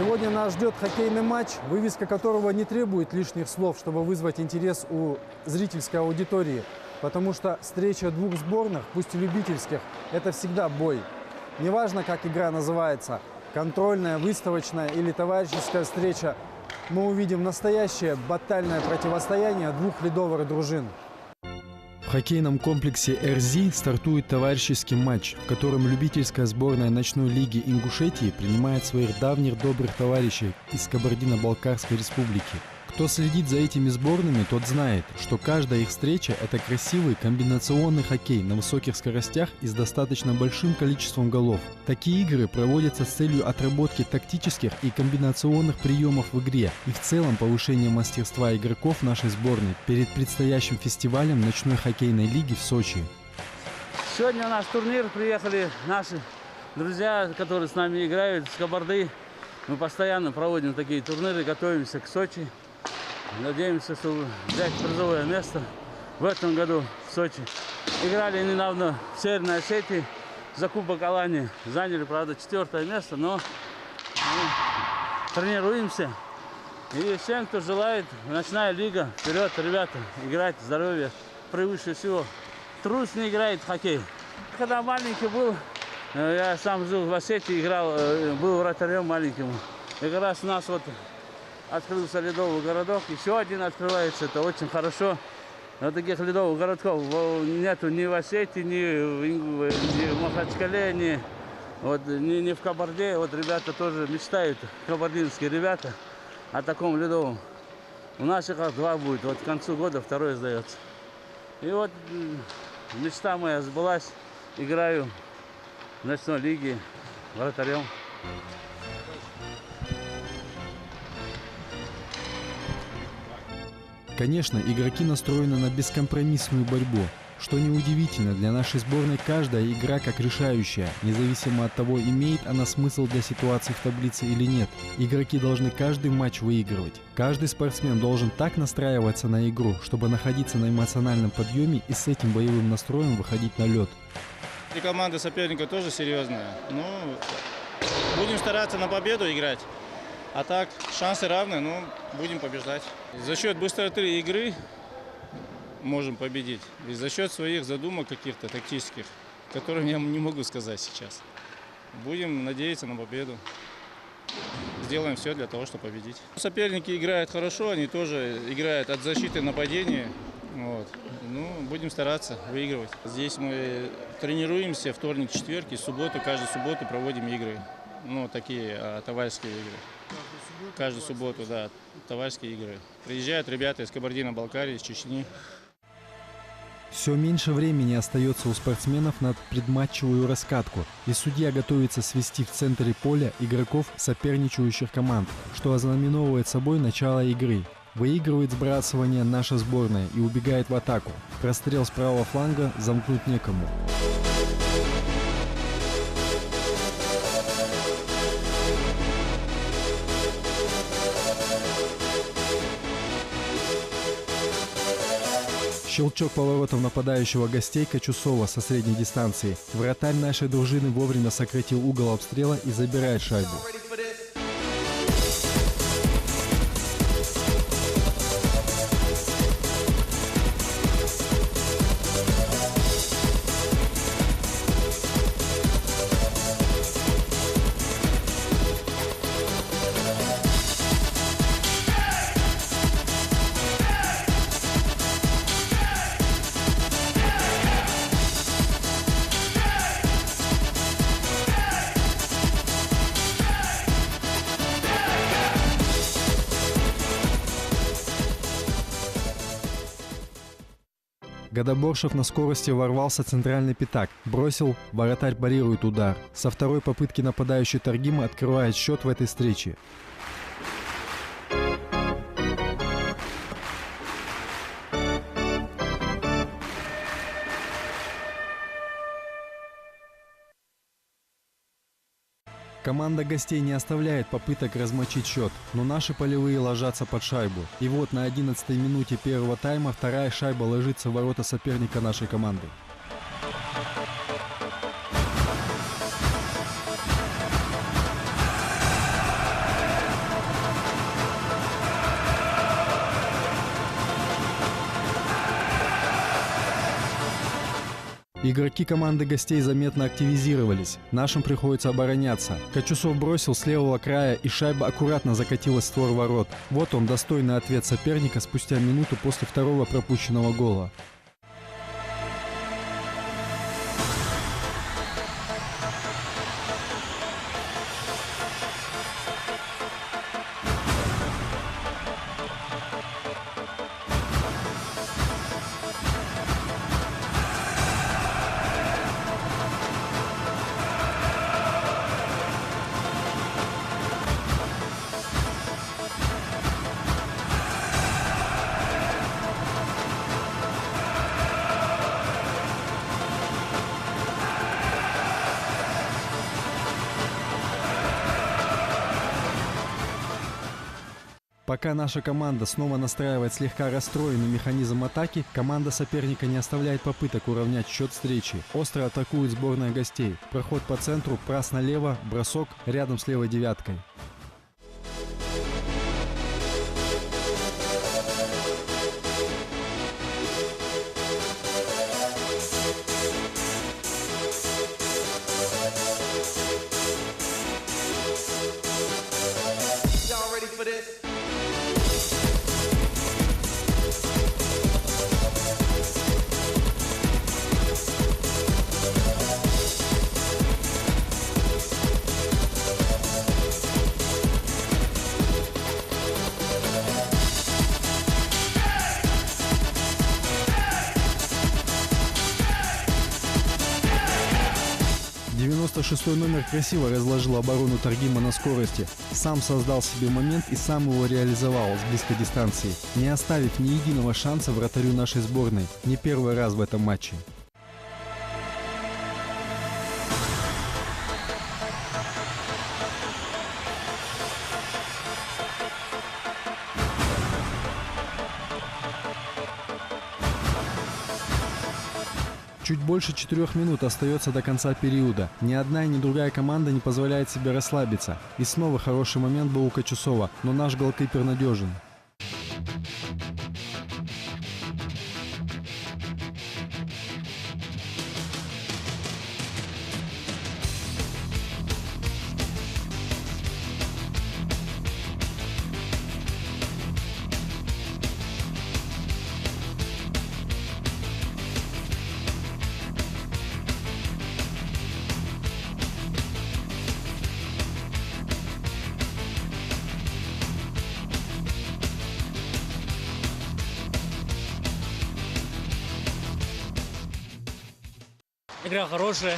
Сегодня нас ждет хоккейный матч, вывеска которого не требует лишних слов, чтобы вызвать интерес у зрительской аудитории. Потому что встреча двух сборных, пусть и любительских, это всегда бой. Неважно, как игра называется, контрольная, выставочная или товарищеская встреча, мы увидим настоящее батальное противостояние двух ледовых дружин. В хоккейном комплексе «РЗ» стартует товарищеский матч, в котором любительская сборная ночной лиги Ингушетии принимает своих давних добрых товарищей из Кабардино-Балкарской республики. Кто следит за этими сборными, тот знает, что каждая их встреча – это красивый комбинационный хоккей на высоких скоростях и с достаточно большим количеством голов. Такие игры проводятся с целью отработки тактических и комбинационных приемов в игре и в целом повышения мастерства игроков нашей сборной перед предстоящим фестивалем ночной хоккейной лиги в Сочи. Сегодня у нас турнир, приехали наши друзья, которые с нами играют с Кабарды. Мы постоянно проводим такие турниры, готовимся к Сочи. Надеемся, что взять призовое место в этом году в Сочи. Играли недавно в Северной Осетии за Кубок Алании. Заняли, правда, 4-е место, но тренируемся. И всем, кто желает, ночная лига, вперед, ребята, играть, здоровье превыше всего. Трус не играет в хоккей. Когда маленький был, я сам жил в Осетии, играл, был вратарем маленьким. И как раз у нас вот открылся ледовый городок, еще один открывается, это очень хорошо. Но таких ледовых городков нету ни в Осетии, ни в Махачкале, ни в Кабарде. Вот ребята тоже мечтают, кабардинские ребята, о таком ледовом. У наших аж 2 будет, вот к концу года 2-й сдается. И вот мечта моя сбылась, играю в ночной лиге вратарем. Конечно, игроки настроены на бескомпромиссную борьбу. Что неудивительно, для нашей сборной каждая игра как решающая, независимо от того, имеет она смысл для ситуации в таблице или нет. Игроки должны каждый матч выигрывать. Каждый спортсмен должен так настраиваться на игру, чтобы находиться на эмоциональном подъеме и с этим боевым настроем выходить на лед. И команда соперника тоже серьезная. Ну, будем стараться на победу играть. А так, шансы равны, но будем побеждать. За счет быстроты игры можем победить. И за счет своих задумок каких-то тактических, которых я не могу сказать сейчас. Будем надеяться на победу. Сделаем все для того, чтобы победить. Соперники играют хорошо, они тоже играют от защиты и нападения. Вот. Ну, будем стараться выигрывать. Здесь мы тренируемся вторник, четверг и субботу. Каждую субботу проводим игры. Ну, такие товарищеские игры. Каждую субботу, да, товарищеские игры. Приезжают ребята из Кабардино-Балкарии, из Чечни. Все меньше времени остается у спортсменов на предматчевую раскатку, и судья готовится свести в центре поля игроков соперничающих команд, что ознаменовывает собой начало игры. Выигрывает сбрасывание наша сборная и убегает в атаку. Прострел с правого фланга замкнуть некому. Щелчок поворотов нападающего гостей Качусова со средней дистанции. Вратарь нашей дружины вовремя сократил угол обстрела и забирает шайбу. Годоборшев на скорости ворвался центральный пятак. Бросил, вратарь парирует удар. Со второй попытки нападающий Таргима открывает счет в этой встрече. Команда гостей не оставляет попыток размочить счет, но наши полевые ложатся под шайбу. И вот на 11-й минуте первого тайма вторая шайба ложится в ворота соперника нашей команды. Игроки команды гостей заметно активизировались. Нашим приходится обороняться. Качусов бросил с левого края, и шайба аккуратно закатилась в створ ворот. Вот он, достойный ответ соперника спустя минуту после второго пропущенного гола. Пока наша команда снова настраивает слегка расстроенный механизм атаки, команда соперника не оставляет попыток уравнять счет встречи. Остро атакует сборная гостей. Проход по центру, пас налево, бросок рядом с левой девяткой. Y'all ready for this? 96-й номер красиво разложил оборону Таргима на скорости. Сам создал себе момент и сам его реализовал с близкой дистанции, не оставив ни единого шанса вратарю нашей сборной. Не первый раз в этом матче. Чуть больше 4 минут остается до конца периода. Ни одна и ни другая команда не позволяет себе расслабиться. И снова хороший момент был у Качусова, но наш голкипер надежен. Игра хорошая,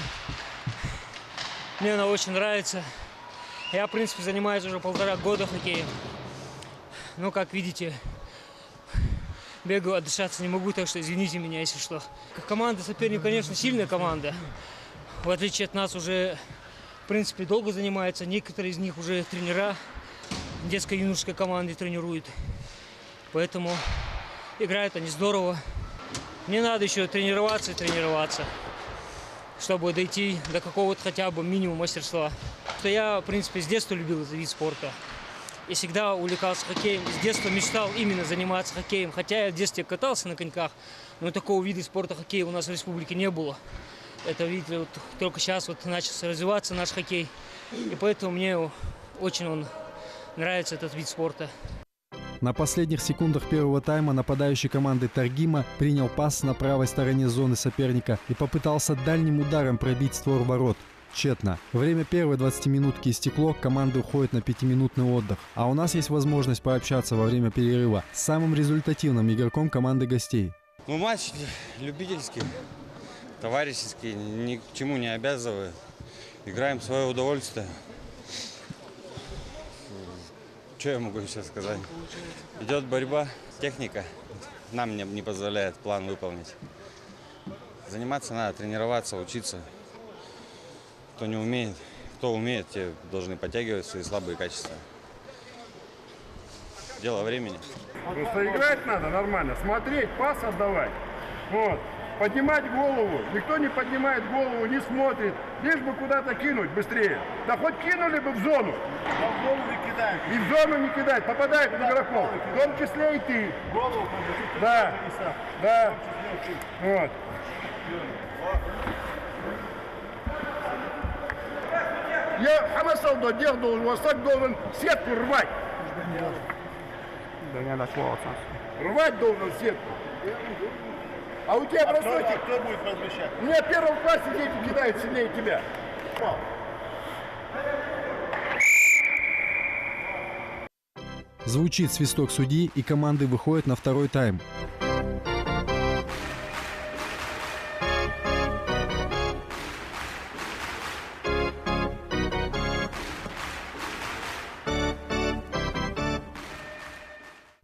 мне она очень нравится. Я, в принципе, занимаюсь уже 1,5 года хоккеем. Ну, как видите, бегаю, отдышаться не могу, так что извините меня, если что. Команда соперник, конечно, сильная команда. В отличие от нас уже, в принципе, долго занимаются. Некоторые из них уже тренера детской юношеской команды тренируют. Поэтому играют они здорово. Мне надо еще тренироваться и тренироваться, чтобы дойти до какого-то хотя бы минимума мастерства. Я, в принципе, с детства любил этот вид спорта. И всегда увлекался хоккеем. С детства мечтал именно заниматься хоккеем. Хотя я в детстве катался на коньках, но такого вида спорта хоккея у нас в республике не было. Это, видите, вот только сейчас вот начался развиваться наш хоккей. И поэтому мне очень нравится этот вид спорта. На последних секундах первого тайма нападающий команды Таргима принял пас на правой стороне зоны соперника и попытался дальним ударом пробить створ ворот. Тщетно. Время первой 20-минутки истекло, команда уходит на 5-минутный отдых. А у нас есть возможность пообщаться во время перерыва с самым результативным игроком команды гостей. Ну, матч любительский, товарищеский, ни к чему не обязывает. Играем в свое удовольствие. Что я могу сейчас сказать? Идет борьба, техника нам не позволяет план выполнить. Заниматься надо, тренироваться, учиться. Кто не умеет, кто умеет, те должны подтягивать свои слабые качества. Дело времени. Просто играть надо нормально, смотреть, пас отдавать. Вот. Поднимать голову. Никто не поднимает голову, не смотрит. Лишь бы куда-то кинуть быстрее. Да хоть кинули бы в зону. А в голову не кидаем. И в зону не кидать. Попадает в игроков. В том числе и ты. Голову Да. Да. Вот. Я Хамасалдо делал, у вас так должен сетку рвать. Рвать должен сетку. А у тебя бросочек. Кто будет размещать? У меня в первом классе дети кидают сильнее тебя. Звучит свисток судьи, и команды выходят на второй тайм.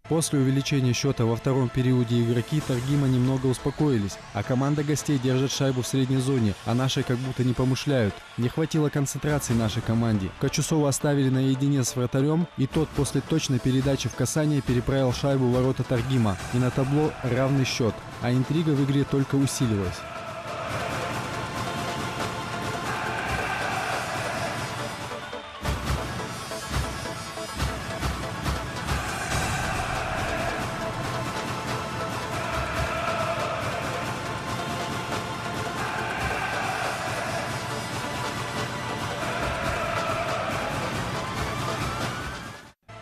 После увеличения счета во втором периоде игроки Таргима немного успокоились, а команда гостей держит шайбу в средней зоне, а наши как будто не помышляют. Не хватило концентрации нашей команде. Качусова оставили наедине с вратарем, и тот после точной передачи в касание переправил шайбу в ворота Таргима. И на табло равный счет, а интрига в игре только усилилась.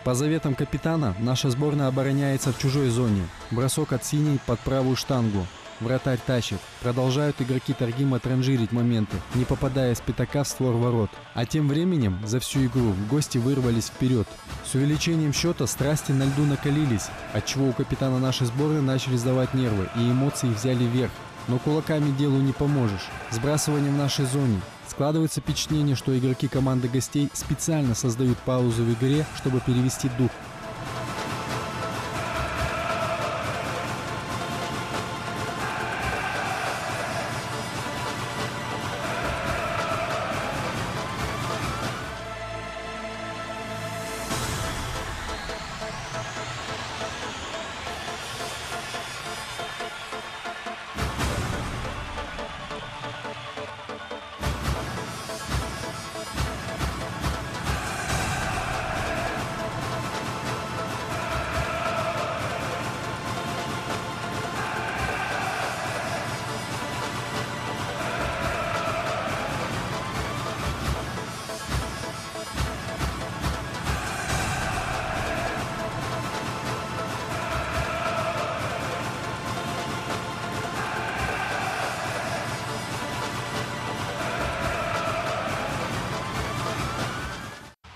По заветам капитана, наша сборная обороняется в чужой зоне. Бросок от синей под правую штангу. Вратарь тащит. Продолжают игроки Таргима транжирить моменты, не попадая с пятака в створ ворот. А тем временем, за всю игру, гости вырвались вперед. С увеличением счета страсти на льду накалились, отчего у капитана нашей сборной начали сдавать нервы, и эмоции взяли верх. Но кулаками делу не поможешь. Сбрасывание в нашей зоне. Складывается впечатление, что игроки команды гостей специально создают паузу в игре, чтобы перевести дух.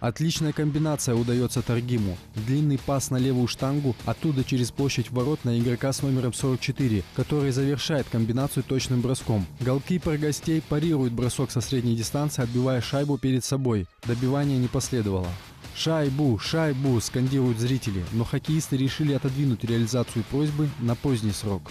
Отличная комбинация удается Таргиму. Длинный пас на левую штангу, оттуда через площадь ворот на игрока с номером 44, который завершает комбинацию точным броском. Голкипер гостей парирует бросок со средней дистанции, отбивая шайбу перед собой. Добивания не последовало. «Шайбу! Шайбу!» скандируют зрители, но хоккеисты решили отодвинуть реализацию просьбы на поздний срок.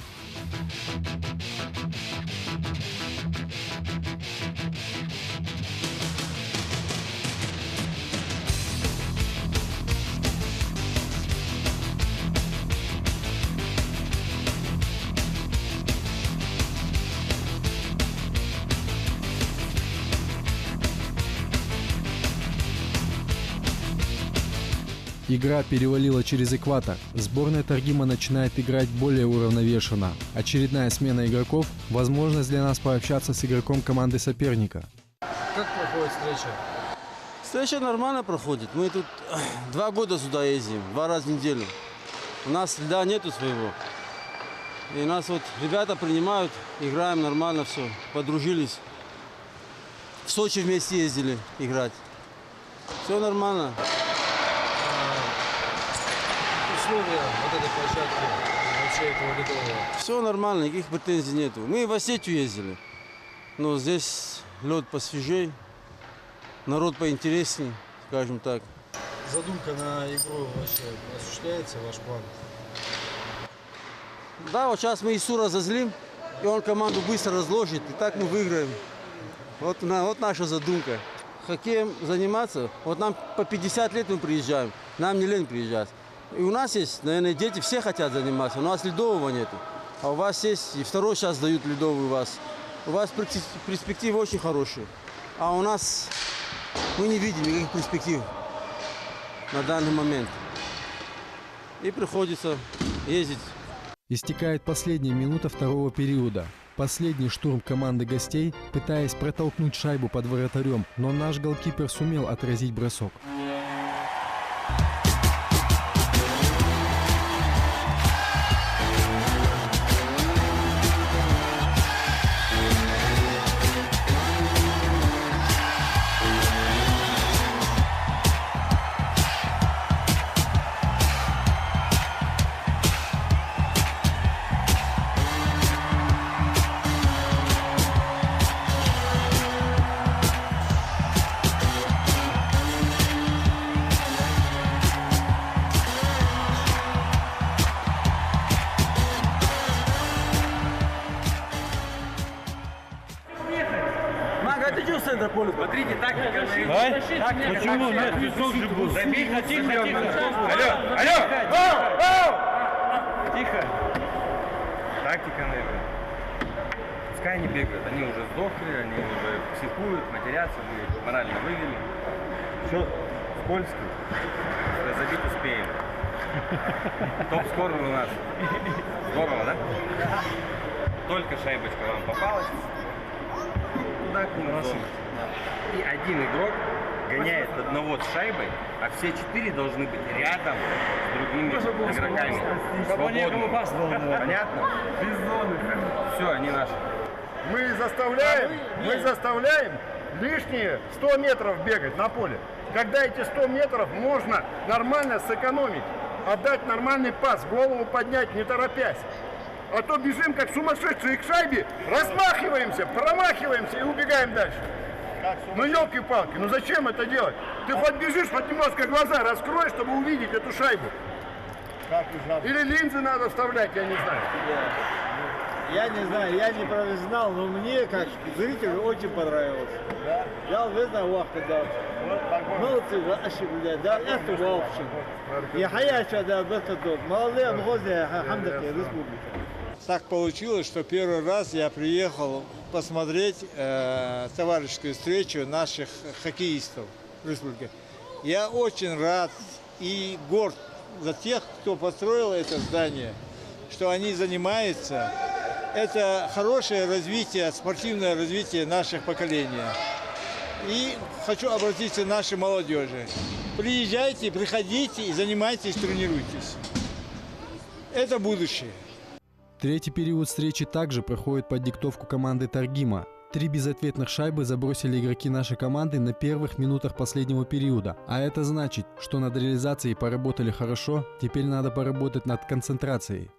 Игра перевалила через экватор. Сборная Таргима начинает играть более уравновешенно. Очередная смена игроков – возможность для нас пообщаться с игроком команды соперника. Как проходит встреча? Встреча нормально проходит. Мы тут 2 года сюда ездим, 2 раза в неделю. У нас льда нету своего. И нас вот ребята принимают, играем нормально все. Подружились. В Сочи вместе ездили играть. Все нормально. Условия вот этой площадки, вообще этого ледового? Все нормально, никаких претензий нету. Мы в Осетию ездили, но здесь лед посвежей, народ поинтереснее, скажем так. Задумка на игру вообще осуществляется, ваш план? Да, вот сейчас мы Ису разозлим, и он команду быстро разложит, и так мы выиграем. Вот наша задумка. Хоккеем заниматься, вот нам по 50 лет мы приезжаем, нам не лень приезжать. И у нас есть, наверное, дети все хотят заниматься, у нас ледового нету. А у вас есть, и второй сейчас дают ледовый у вас. У вас перспективы очень хорошие. А у нас мы не видим никаких перспектив на данный момент. И приходится ездить. Истекает последняя минута второго периода. Последний штурм команды гостей, пытаясь протолкнуть шайбу под вратарем, но наш голкипер сумел отразить бросок. Смотрите, тактика. Почему? Нет, весок же был. Тихо, тихо, тихо. Алло! Тихо. Тактика, наверное. Пускай они бегают. Они уже сдохли, они уже психуют, матерятся, мы морально вывели. Все скользко. Забить успеем. Топ-скорер у нас. Здорово, да? Только шайбочка вам попалась. Туда к нему. И один игрок гоняет одного с шайбой, а все 4 должны быть рядом с другими игроками. Свободно. Понятно? Без зоны. Все, они наши. Мы заставляем лишние 100 метров бегать на поле. Когда эти 100 метров можно нормально сэкономить, отдать нормальный пас, голову поднять, не торопясь. А то бежим как сумасшедшие к шайбе, размахиваемся, промахиваемся и убегаем дальше. Ну елки-палки, ну зачем это делать? Ты хоть бежишь, хоть немножко глаза раскрой, чтобы увидеть эту шайбу. Или линзы надо вставлять, я не знаю. Я не знаю, я не профессионал, но мне, как зрителю, очень понравилось. Да? Я уверен, вахта. Молодцы, вообще, да, это вообще. И хаяша, да, бетадот. Молодые, мгозе, хамдаки, республика. Так получилось, что первый раз я приехал посмотреть товарищескую встречу наших хоккеистов в республике. Я очень рад и горд за тех, кто построил это здание, что они занимаются. Это хорошее развитие, спортивное развитие наших поколений. И хочу обратиться к нашей молодежи. Приезжайте, приходите и занимайтесь, тренируйтесь. Это будущее. Третий период встречи также проходит под диктовку команды Таргима. 3 безответных шайбы забросили игроки нашей команды на первых минутах последнего периода. А это значит, что над реализацией поработали хорошо, теперь надо поработать над концентрацией.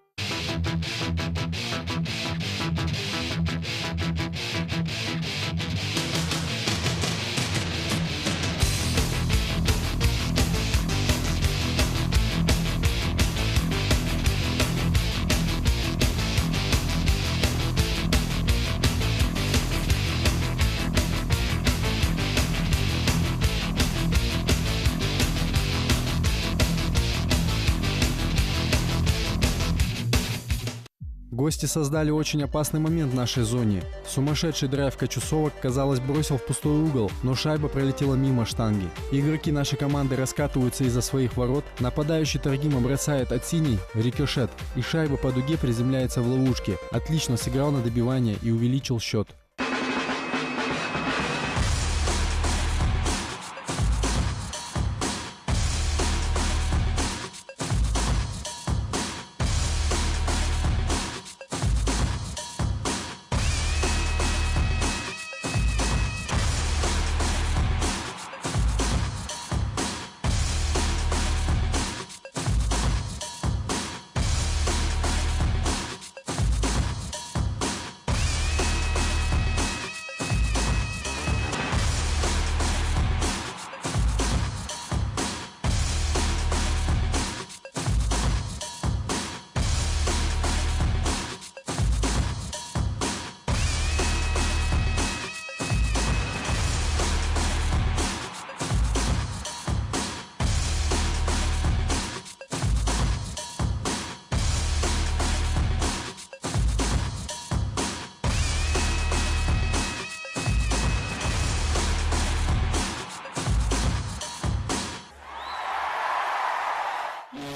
Гости создали очень опасный момент в нашей зоне. Сумасшедший драйв Качусова, казалось, бросил в пустой угол, но шайба пролетела мимо штанги. Игроки нашей команды раскатываются из-за своих ворот, нападающий Таргима бросает от синей рикошет, и шайба по дуге приземляется в ловушке. Отлично сыграл на добивание и увеличил счет.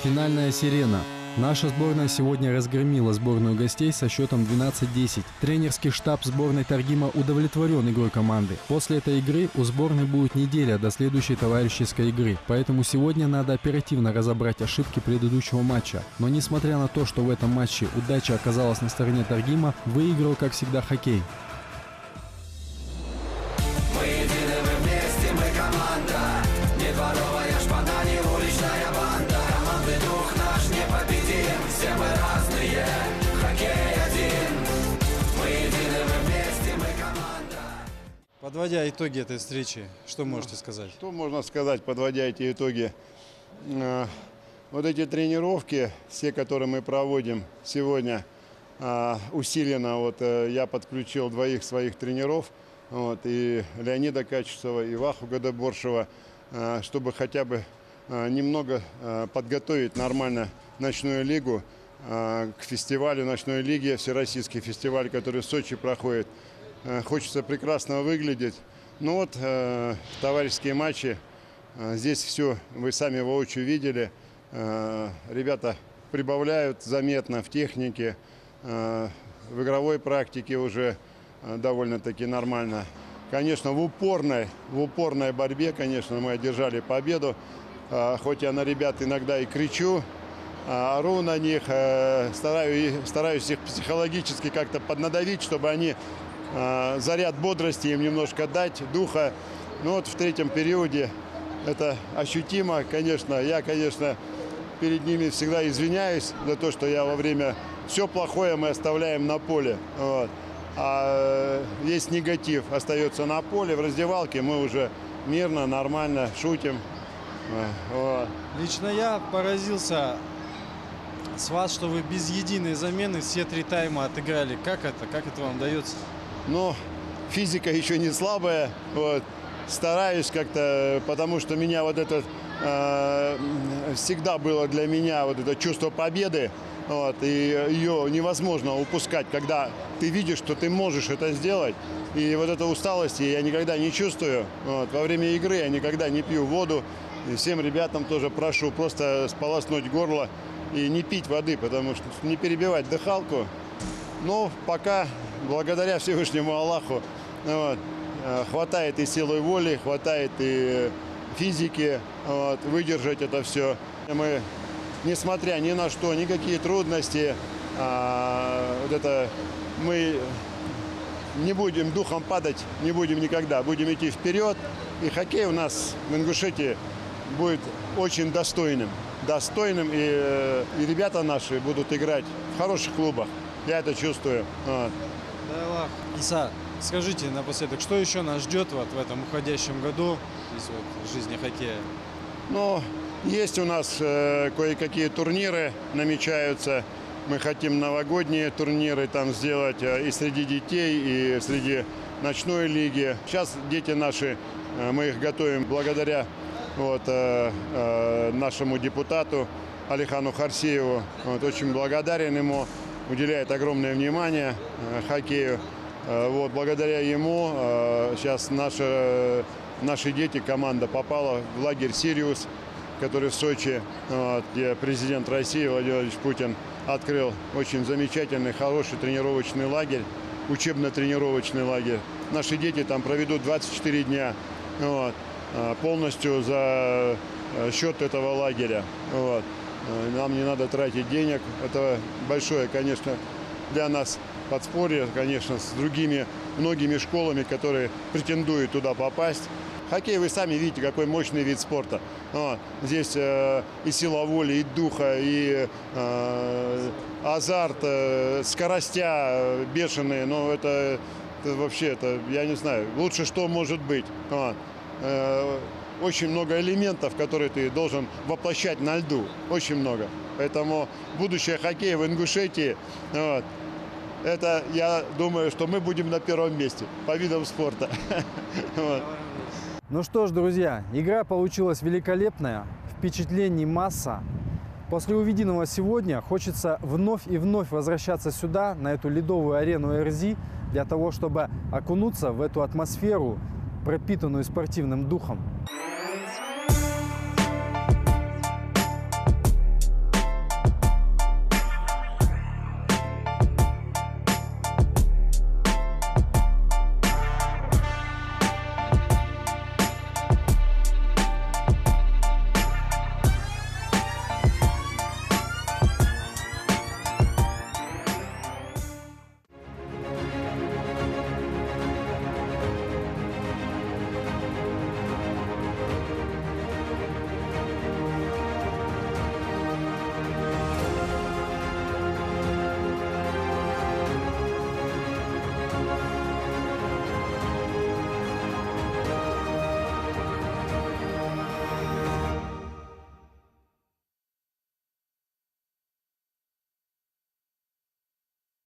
Финальная сирена. Наша сборная сегодня разгромила сборную гостей со счетом 12-10. Тренерский штаб сборной Таргима удовлетворен игрой команды. После этой игры у сборной будет неделя до следующей товарищеской игры. Поэтому сегодня надо оперативно разобрать ошибки предыдущего матча. Но несмотря на то, что в этом матче удача оказалась на стороне Таргима, выиграл, как всегда, хоккей. Мы едины, мы вместе, мы команда. Не дворовая шпана, не уличная банда. Командный дух наш непобедим. Все мы разные, хоккей один. Мы едины, мы вместе, мы команда. Подводя итоги этой встречи, что можете сказать? Что можно сказать, подводя эти итоги? Вот эти тренировки, все, которые мы проводим сегодня, усиленно. Вот я подключил 2 своих тренеров, вот, и Леонида Качесова, и Ваху Гадаборшева, чтобы хотя бы немного подготовить нормально ночную лигу к фестивалю ночной лиги, всероссийский фестиваль, который в Сочи проходит. Хочется прекрасно выглядеть. Ну вот, товарищеские матчи, здесь все вы сами воочию видели. Ребята прибавляют заметно в технике, в игровой практике уже довольно-таки нормально. Конечно, в упорной борьбе, конечно, мы одержали победу. Хоть я на ребят иногда и кричу, ору на них, стараюсь их психологически как-то поднадавить, чтобы они заряд бодрости им немножко дать, духа. Ну вот в 3-м периоде это ощутимо, конечно. Я, конечно, перед ними всегда извиняюсь за то, что я во время все плохое мы оставляем на поле. Вот. А весь негатив остается на поле, в раздевалке мы уже мирно, нормально шутим. Вот. Лично я поразился с вас, что вы без единой замены все 3 тайма отыграли. Как это вам дается? Ну, физика еще не слабая. Вот. Стараюсь как-то, потому что меня вот это всегда было для меня вот это чувство победы. Вот, и ее невозможно упускать, когда ты видишь, что ты можешь это сделать. И вот этой усталости я никогда не чувствую. Вот, во время игры я никогда не пью воду. И всем ребятам тоже прошу просто сполоснуть горло и не пить воды, потому что не перебивать дыхалку. Но пока, благодаря Всевышнему Аллаху, вот, хватает и силы воли, хватает и физики, вот, выдержать это все. Мы, несмотря ни на что, никакие трудности, вот это, мы не будем духом падать, не будем никогда, будем идти вперед. И хоккей у нас в Ингушетии будет очень достойным, и ребята наши будут играть в хороших клубах. Я это чувствую. Вот. Иса, скажите напоследок, что еще нас ждет вот в этом уходящем году из вот жизни хоккея? Ну, есть у нас кое-какие турниры намечаются. Мы хотим новогодние турниры там сделать и среди детей, и среди ночной лиги. Сейчас дети наши, мы их готовим благодаря вот, нашему депутату Алихану Харсееву. Вот, очень благодарен ему, уделяет огромное внимание хоккею. Вот, благодаря ему сейчас наши дети, команда попала в лагерь «Сириус», который в Сочи, вот, где президент России Владимир Владимирович Путин открыл очень замечательный, хороший тренировочный лагерь, учебно-тренировочный лагерь. Наши дети там проведут 24 дня вот, полностью за счет этого лагеря. Вот. Нам не надо тратить денег. Это большое, конечно, для нас подспорье, конечно, с другими многими школами, которые претендуют туда попасть. Хоккей, вы сами видите, какой мощный вид спорта. Здесь и сила воли, и духа, и азарт, скоростя бешеные. Но это вообще, я не знаю, лучше что может быть. Очень много элементов, которые ты должен воплощать на льду. Очень много. Поэтому будущее хоккея в Ингушетии, вот, это, я думаю, что мы будем на первом месте по видам спорта. Вот. Ну что ж, друзья, игра получилась великолепная, впечатлений масса. После увиденного сегодня хочется вновь и вновь возвращаться сюда, на эту ледовую арену РЗ, для того, чтобы окунуться в эту атмосферу, пропитанную спортивным духом.